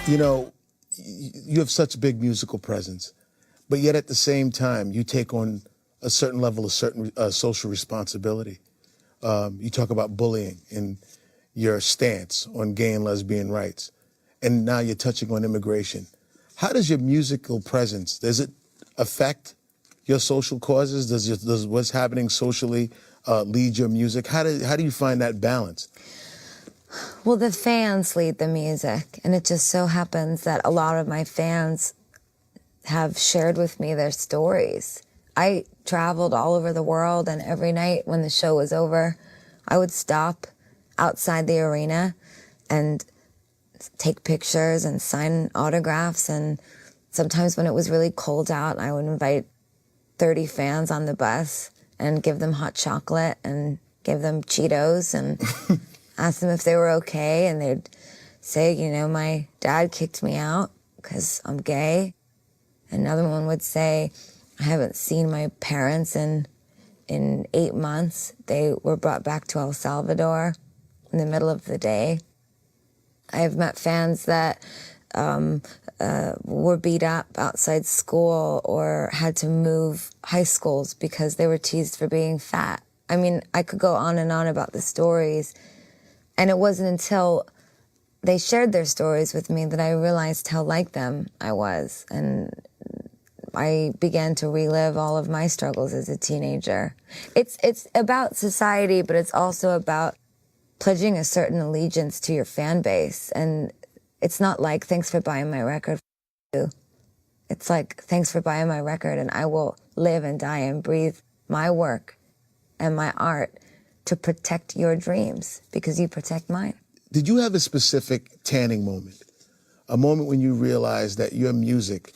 You know, you have such a big musical presence, but yet at the same time, you take on a certain level of certain social responsibility. You talk about bullying and your stance on gay and lesbian rights, and now you're touching on immigration. How does your musical presence, does it affect your social causes? Does what's happening socially lead your music? How do you find that balance? Well, the fans lead the music, and it just so happens that a lot of my fans have shared with me their stories. I traveled all over the world, and every night when the show was over, I would stop outside the arena and take pictures and sign autographs, and sometimes when it was really cold out, I would invite 30 fans on the bus and give them hot chocolate and give them Cheetos and ask them if they were okay, and they'd say, you know, my dad kicked me out because I'm gay. Another one would say, I haven't seen my parents in 8 months. They were brought back to El Salvador in the middle of the day. I've met fans that were beat up outside school or had to move high schools because they were teased for being fat. I mean, I could go on and on about the stories. And it wasn't until they shared their stories with me that I realized how like them I was. And I began to relive all of my struggles as a teenager. It's about society, but it's also about pledging a certain allegiance to your fan base. And it's not like, thanks for buying my record, you. It's like, thanks for buying my record, and I will live and die and breathe my work and my art to protect your dreams because you protect mine. Did you have a specific tanning moment? A moment when you realized that your music,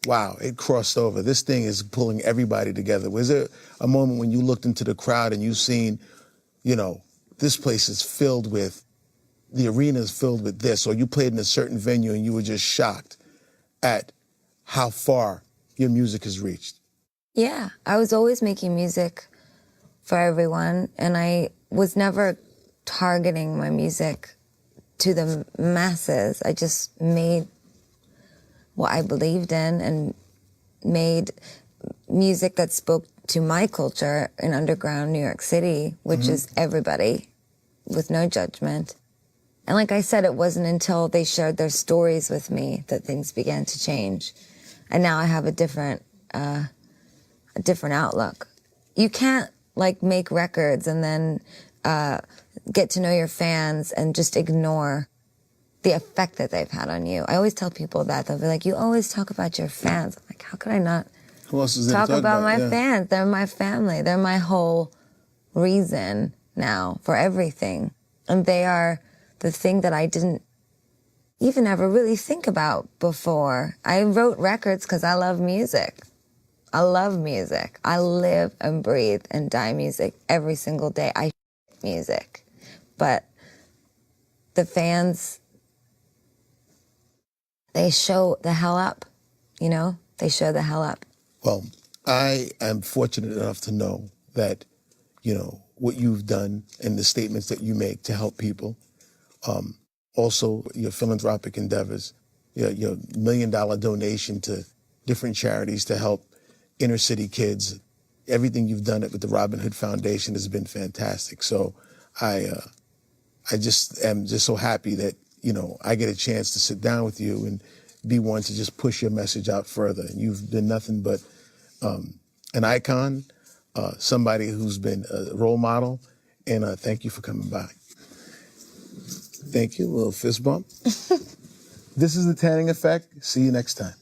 wow, it crossed over. This thing is pulling everybody together. Was there a moment when you looked into the crowd and you seen, you know, this place is filled with, the arena is filled with this, or you played in a certain venue and you were just shocked at how far your music has reached? Yeah, I was always making music for everyone, and I was never targeting my music to the masses. I just made what I believed in and made music that spoke to my culture in underground New York City, which is everybody with no judgment. And like I said, it wasn't until they shared their stories with me that things began to change. And now I have a different outlook. You can't like make records and then get to know your fans and just ignore the effect that they've had on you. I always tell people that. They'll be like, you always talk about your fans. I'm like, how could I not Who else is there talk to talk about my Yeah. fans? They're my family. They're my whole reason now for everything. And they are the thing that I didn't even ever really think about before. I wrote records because I love music. I love music. I live and breathe and die music every single day. I music. But the fans, they show the hell up, you know? They show the hell up. Well, I am fortunate enough to know that, you know, what you've done and the statements that you make to help people. Also, your philanthropic endeavors, your $1 million donation to different charities to help inner city kids. Everything you've done with the Robin Hood Foundation has been fantastic. So I just am just so happy that, you know, I get a chance to sit down with you and be one to just push your message out further. And you've been nothing but an icon, somebody who's been a role model, and thank you for coming by. Thank you. A little fist bump. This is The Tanning Effect. See you next time.